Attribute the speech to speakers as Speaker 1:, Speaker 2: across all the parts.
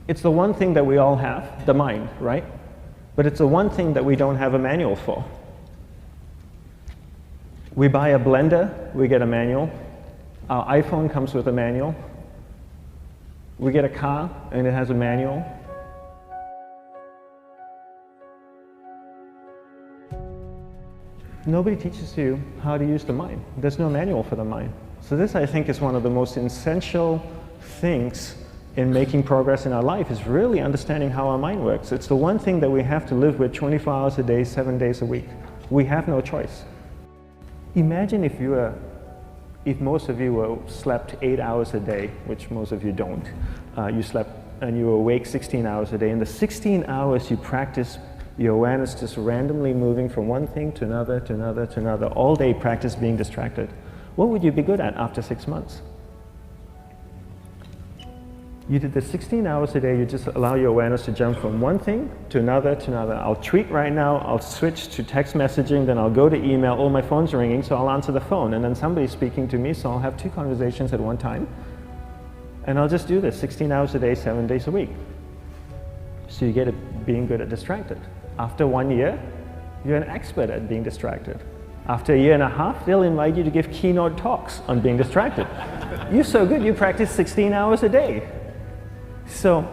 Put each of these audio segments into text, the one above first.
Speaker 1: It's the one thing that we all have, the mind, right? But it's the one thing that we don't have a manual for. We buy a blender, we get a manual. Our iPhone comes with a manual. We get a car and it has a manual. Nobody teaches you how to use the mind. There's no manual for the mind. So this, I think, is one of the most essential things in making progress in our life, is really understanding how our mind works. It's the one thing that we have to live with 24 hours a day, 7 days a week. We have no choice. Imagine if most of you slept 8 hours a day, which most of you don't. You slept and you were awake 16 hours a day. In the 16 hours you practice your awareness just randomly moving from one thing to another, to another, to another. All day practice being distracted. What would you be good at after 6 months? You did the 16 hours a day, you just allow your awareness to jump from one thing to another to another. I'll tweet right now, I'll switch to text messaging, then I'll go to email. Oh, my phone's ringing, so I'll answer the phone. And then somebody's speaking to me, so I'll have 2 conversations at one time. And I'll just do this 16 hours a day, 7 days a week. So you get it being good at distracted. After 1 year, you're an expert at being distracted. After a year and a half, they'll invite you to give keynote talks on being distracted. You're so good, you practice 16 hours a day. So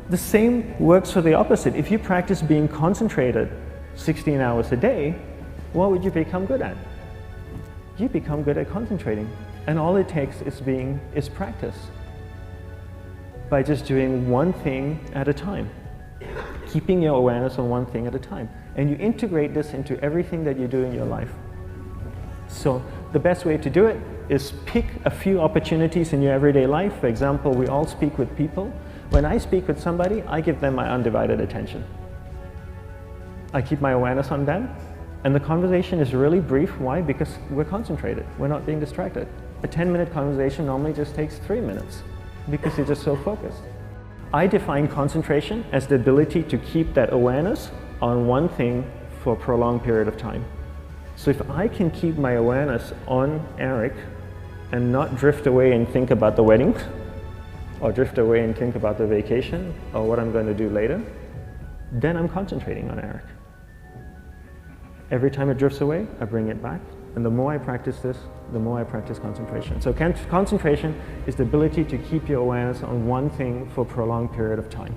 Speaker 1: the same works for the opposite. If you practice being concentrated 16 hours a day, what would you become good at? You become good at concentrating. And all it takes is practice. By just doing one thing at a time. Keeping your awareness on one thing at a time. And you integrate this into everything that you do in your life. So the best way to do it is pick a few opportunities in your everyday life. For example, we all speak with people. When I speak with somebody, I give them my undivided attention. I keep my awareness on them, and the conversation is really brief. Why? Because we're concentrated. We're not being distracted. A 10-minute conversation normally just takes 3 minutes because you're just so focused. I define concentration as the ability to keep that awareness on one thing for a prolonged period of time. So if I can keep my awareness on Eric and not drift away and think about the wedding, or drift away and think about the vacation, or what I'm going to do later, then I'm concentrating on Eric. Every time it drifts away, I bring it back. And the more I practice this, the more I practice concentration. So concentration is the ability to keep your awareness on one thing for a prolonged period of time.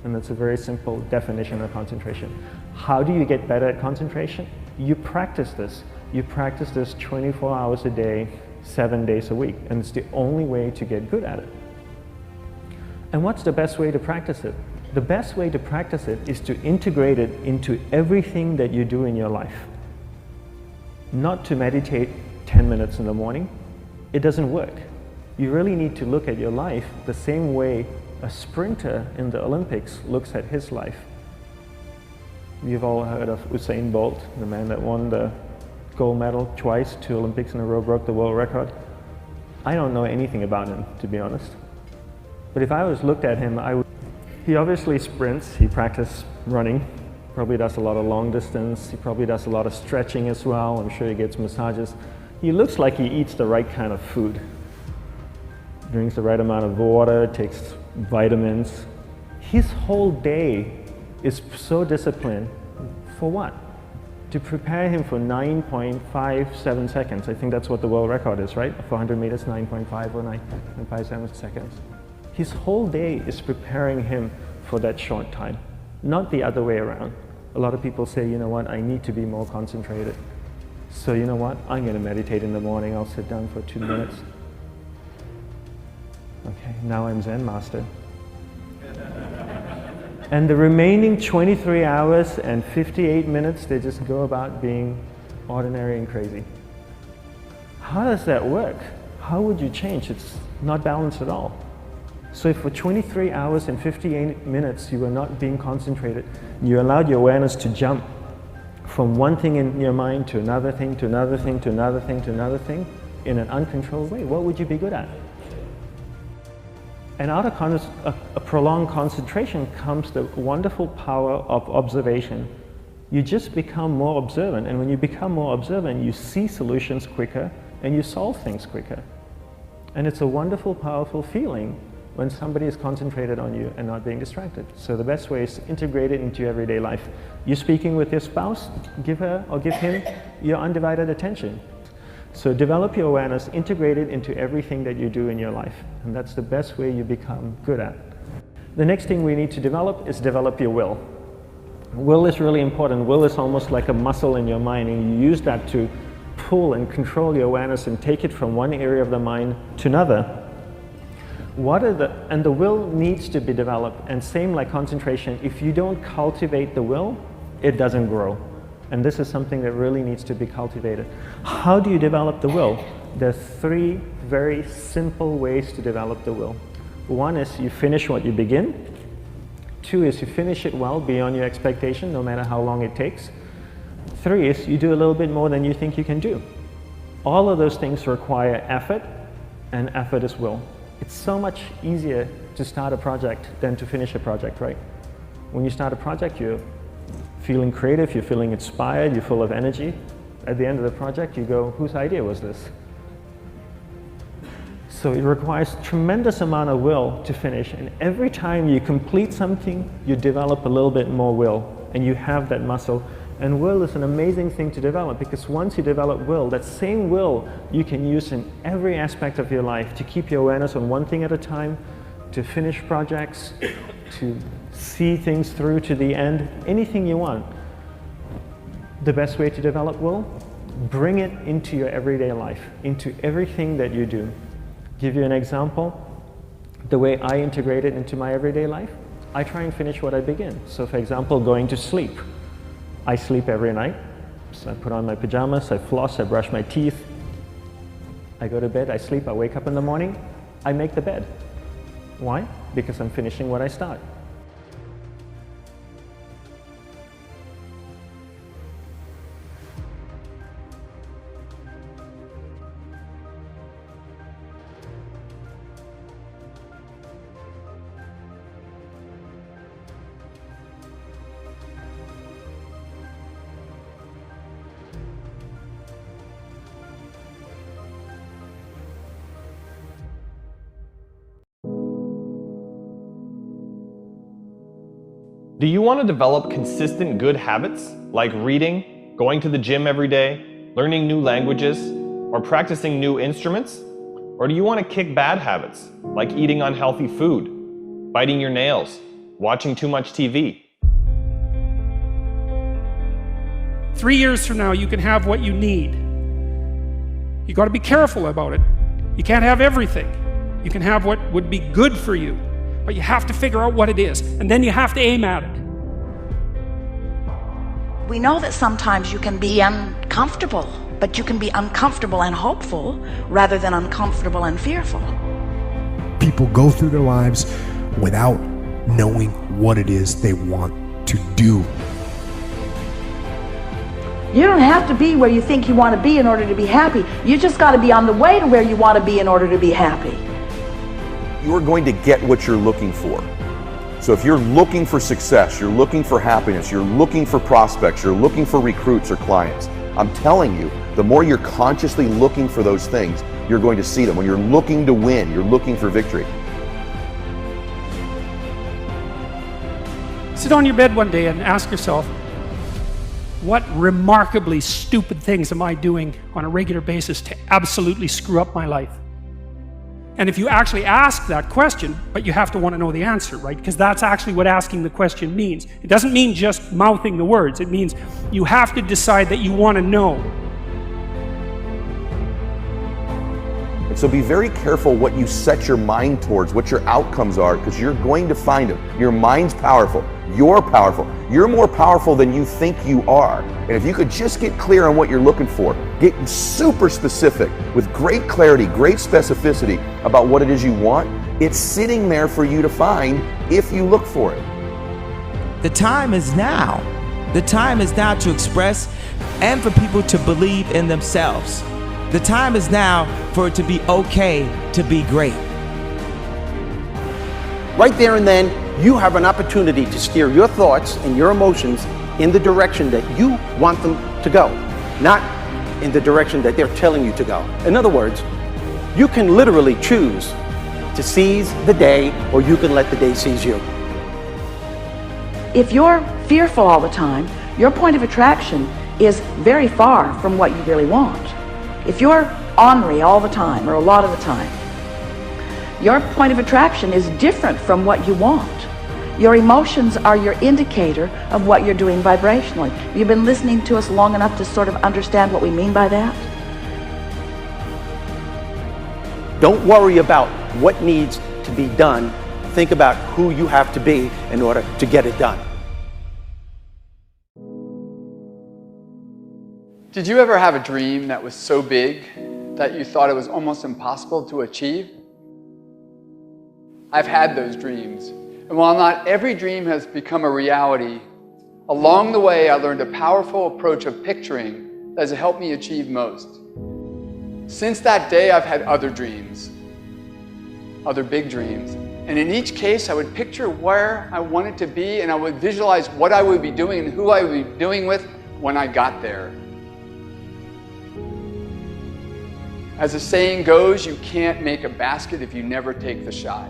Speaker 1: And that's a very simple definition of concentration. How do you get better at concentration? You practice this. You practice this 24 hours a day, 7 days a week. And it's the only way to get good at it. And what's the best way to practice it? The best way to practice it is to integrate it into everything that you do in your life. Not to meditate 10 minutes in the morning. It doesn't work. You really need to look at your life the same way a sprinter in the Olympics looks at his life. You've all heard of Usain Bolt, the man that won the gold medal twice, 2 Olympics in a row, broke the world record. I don't know anything about him, to be honest. But if I was looked at him, he obviously sprints, he practices running, probably does a lot of long distance, he probably does a lot of stretching as well, I'm sure he gets massages. He looks like he eats the right kind of food. Drinks the right amount of water, takes vitamins. His whole day is so disciplined. For what? To prepare him for 9.57 seconds. I think that's what the world record is, right? For 100 meters, 9.5 or 9.57 seconds. His whole day is preparing him for that short time, not the other way around. A lot of people say, you know what, I need to be more concentrated. So you know what, I'm going to meditate in the morning, I'll sit down for 2 minutes. Okay, now I'm Zen master. And the remaining 23 hours and 58 minutes, they just go about being ordinary and crazy. How does that work? How would you change? It's not balanced at all. So if for 23 hours and 58 minutes you were not being concentrated, you allowed your awareness to jump from one thing in your mind to another thing, to another thing, to another thing, to another thing, in an uncontrolled way, what would you be good at? And out of a prolonged concentration comes the wonderful power of observation. You just become more observant, and when you become more observant, you see solutions quicker and you solve things quicker. And it's a wonderful, powerful feeling when somebody is concentrated on you and not being distracted. So the best way is to integrate it into your everyday life. You're speaking with your spouse, give her or give him your undivided attention. So develop your awareness, integrate it into everything that you do in your life. And that's the best way you become good at. The next thing we need to develop is develop your will. Will is really important. Will is almost like a muscle in your mind, and you use that to pull and control your awareness and take it from one area of the mind to another. And the will needs to be developed, and same like concentration, if you don't cultivate the will, it doesn't grow. And this is something that really needs to be cultivated. How do you develop the will? There's 3 very simple ways to develop the will. 1 is you finish what you begin. 2 is you finish it well beyond your expectation, no matter how long it takes. 3 is you do a little bit more than you think you can do. All of those things require effort, and effort is will. It's so much easier to start a project than to finish a project, right? When you start a project, you're feeling creative, you're feeling inspired, you're full of energy. At the end of the project, you go, whose idea was this? So it requires tremendous amount of will to finish, and every time you complete something, you develop a little bit more will, and you have that muscle. And will is an amazing thing to develop, because once you develop will, that same will you can use in every aspect of your life to keep your awareness on one thing at a time, to finish projects, to see things through to the end, anything you want. The best way to develop will? Bring it into your everyday life, into everything that you do. Give you an example. The way I integrate it into my everyday life, I try and finish what I begin. So for example, going to sleep. I sleep every night, so I put on my pajamas, I floss, I brush my teeth, I go to bed, I sleep, I wake up in the morning, I make the bed. Why? Because I'm finishing what I start.
Speaker 2: Do you want to develop consistent good habits like reading, going to the gym every day, learning new languages, or practicing new instruments? Or do you want to kick bad habits like eating unhealthy food, biting your nails, watching too much TV?
Speaker 3: 3 years from now, you can have what you need. You got to be careful about it. You can't have everything. You can have what would be good for you. But you have to figure out what it is, and then you have to aim at it.
Speaker 4: We know that sometimes you can be uncomfortable, but you can be uncomfortable and hopeful rather than uncomfortable and fearful.
Speaker 5: People go through their lives without knowing what it is they want to do.
Speaker 4: You don't have to be where you think you want to be in order to be happy. You just got to be on the way to where you want to be in order to be happy.
Speaker 6: You're going to get what you're looking for. So if you're looking for success, you're looking for happiness, you're looking for prospects, you're looking for recruits or clients, I'm telling you, the more you're consciously looking for those things, you're going to see them. When you're looking to win, you're looking for victory.
Speaker 3: Sit on your bed one day and ask yourself, what remarkably stupid things am I doing on a regular basis to absolutely screw up my life? And if you actually ask that question, but you have to want to know the answer, right? Because that's actually what asking the question means. It doesn't mean just mouthing the words. It means you have to decide that you want to know.
Speaker 6: And so be very careful what you set your mind towards, what your outcomes are, because you're going to find them. Your mind's powerful. You're powerful. You're more powerful than you think you are. And if you could just get clear on what you're looking for, get super specific with great clarity, great specificity about what it is you want, it's sitting there for you to find if you look for it.
Speaker 7: The time is now. The time is now to express and for people to believe in themselves. The time is now for it to be okay to be great.
Speaker 8: Right there and then, you have an opportunity to steer your thoughts and your emotions in the direction that you want them to go, not in the direction that they're telling you to go. In other words, you can literally choose to seize the day, or you can let the day seize you.
Speaker 4: If you're fearful all the time, your point of attraction is very far from what you really want. If you're ornery all the time, or a lot of the time, your point of attraction is different from what you want. Your emotions are your indicator of what you're doing vibrationally. You've been listening to us long enough to sort of understand what we mean by that?
Speaker 8: Don't worry about what needs to be done. Think about who you have to be in order to get it done.
Speaker 9: Did you ever have a dream that was so big that you thought it was almost impossible to achieve? I've had those dreams. And while not every dream has become a reality, along the way I learned a powerful approach of picturing that has helped me achieve most. Since that day, I've had other dreams, other big dreams. And in each case, I would picture where I wanted to be, and I would visualize what I would be doing and who I would be doing with when I got there. As the saying goes, you can't make a basket if you never take the shot.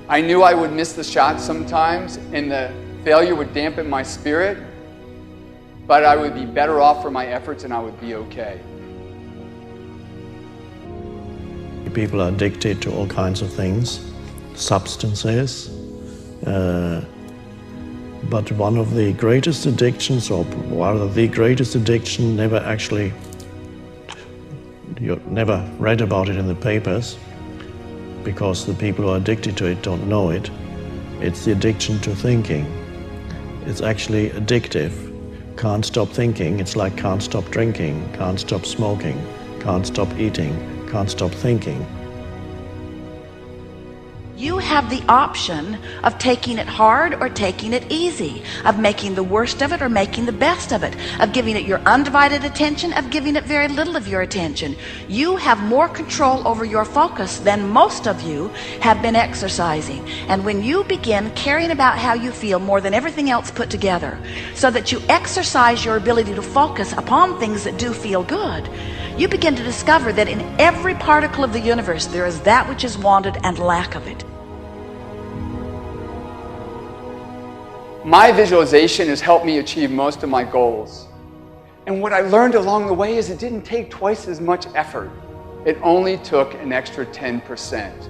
Speaker 9: I knew I would miss the shot sometimes, and the failure would dampen my spirit, but I would be better off for my efforts and I would be okay.
Speaker 10: People are addicted to all kinds of things, substances, but one of the greatest addictions, or rather the greatest addiction, you never read about it in the papers, because the people who are addicted to it don't know it. It's the addiction to thinking. It's actually addictive. Can't stop thinking. It's like can't stop drinking, can't stop smoking, can't stop eating, can't stop thinking.
Speaker 4: You have the option of taking it hard or taking it easy, of making the worst of it or making the best of it, of giving it your undivided attention, of giving it very little of your attention. You have more control over your focus than most of you have been exercising. And when you begin caring about how you feel more than everything else put together, so that you exercise your ability to focus upon things that do feel good, you begin to discover that in every particle of the universe there is that which is wanted and lack of it.
Speaker 9: My visualization has helped me achieve most of my goals. And what I learned along the way is it didn't take twice as much effort. It only took an extra 10%.